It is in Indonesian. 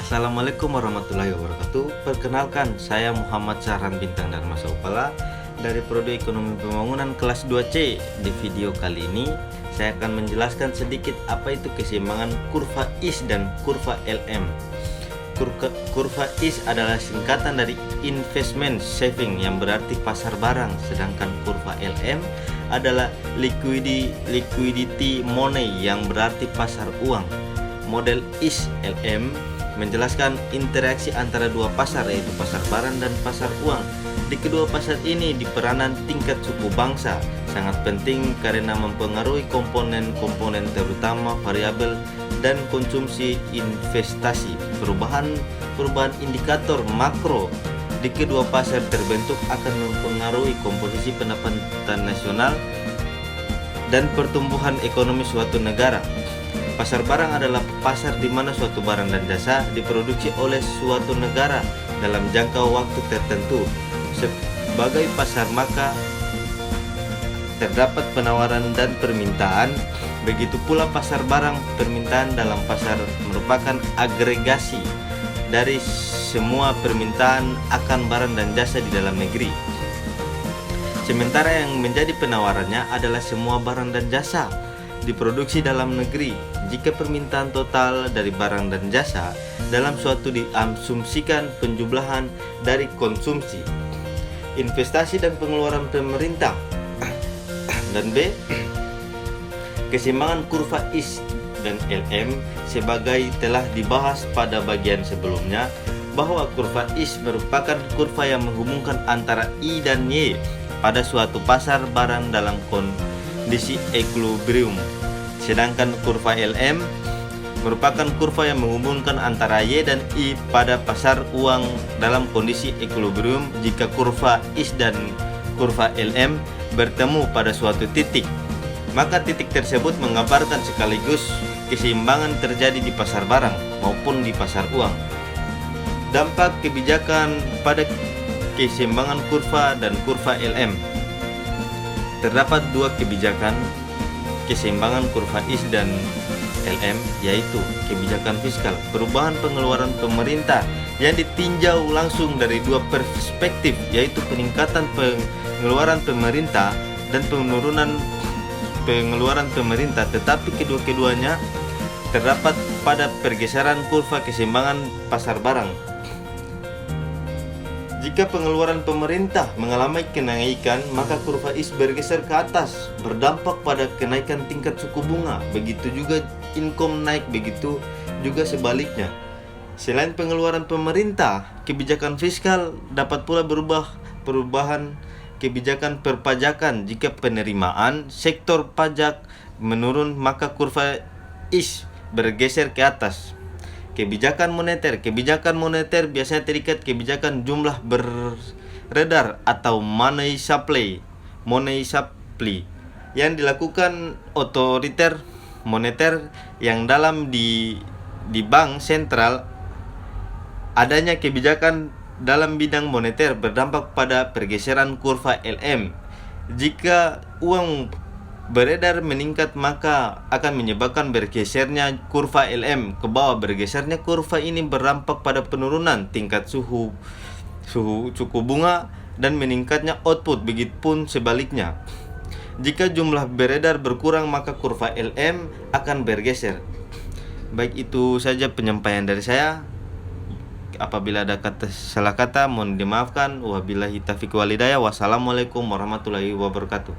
Assalamualaikum warahmatullahi wabarakatuh. Perkenalkan, saya Muhammad Syahran Bintang Dharma Saupala dari Prodi Ekonomi Pembangunan kelas 2C. Di video kali ini saya akan menjelaskan sedikit apa itu keseimbangan kurva IS dan kurva LM. Kurva IS adalah singkatan dari investment saving yang berarti pasar barang, sedangkan kurva LM adalah liquidity money yang berarti pasar uang. Model IS LM menjelaskan interaksi antara dua pasar, yaitu pasar barang dan pasar uang. Di kedua pasar ini diperanan tingkat suku bangsa sangat penting karena mempengaruhi komponen-komponen terutama variabel dan konsumsi investasi. Perubahan indikator makro di kedua pasar terbentuk akan mempengaruhi komposisi pendapatan nasional dan pertumbuhan ekonomi suatu negara. Pasar barang adalah pasar di mana suatu barang dan jasa diproduksi oleh suatu negara dalam jangka waktu tertentu. Sebagai pasar maka terdapat penawaran dan permintaan. Begitu pula pasar barang, permintaan dalam pasar merupakan agregasi dari semua permintaan akan barang dan jasa di dalam negeri. Sementara yang menjadi penawarannya adalah semua barang dan jasa diproduksi dalam negeri. Jika permintaan total dari barang dan jasa dalam suatu diasumsikan penjumlahan dari konsumsi, investasi dan pengeluaran pemerintah. Dan B, keseimbangan kurva IS dan LM sebagai telah dibahas pada bagian sebelumnya, bahwa kurva IS merupakan kurva yang menghubungkan antara I dan Y pada suatu pasar barang dalam kondisi equilibrium. Sedangkan kurva LM merupakan kurva yang menghubungkan antara Y dan I pada pasar uang dalam kondisi equilibrium. Jika kurva IS dan kurva LM bertemu pada suatu titik, maka titik tersebut menggambarkan sekaligus keseimbangan terjadi di pasar barang maupun di pasar uang. Dampak kebijakan pada keseimbangan kurva dan kurva LM. Terdapat dua kebijakan keseimbangan kurva IS dan LM, yaitu kebijakan fiskal, perubahan pengeluaran pemerintah yang ditinjau langsung dari dua perspektif, yaitu peningkatan pengeluaran pemerintah dan penurunan pengeluaran pemerintah, tetapi kedua-keduanya terdapat pada pergeseran kurva keseimbangan pasar barang. Jika pengeluaran pemerintah mengalami kenaikan, maka kurva IS bergeser ke atas, berdampak pada kenaikan tingkat suku bunga. Begitu juga income naik, begitu juga sebaliknya. Selain pengeluaran pemerintah, kebijakan fiskal dapat pula perubahan kebijakan perpajakan. Jika penerimaan sektor pajak menurun, maka kurva IS bergeser ke atas. Kebijakan moneter biasanya terikat kebijakan jumlah beredar atau money supply yang dilakukan otoriter moneter yang dalam di bank sentral. Adanya kebijakan dalam bidang moneter berdampak pada pergeseran kurva LM. Jika uang beredar meningkat, maka akan menyebabkan bergesernya kurva LM ke bawah. Bergesernya kurva ini berdampak pada penurunan tingkat suku bunga dan meningkatnya output, begitupun sebaliknya. Jika jumlah beredar berkurang, maka kurva LM akan bergeser. Baik, itu saja penyampaian dari saya. Apabila ada salah kata mohon dimaafkan. Wabillahi taufiq wal hidayah. Wassalamualaikum warahmatullahi wabarakatuh.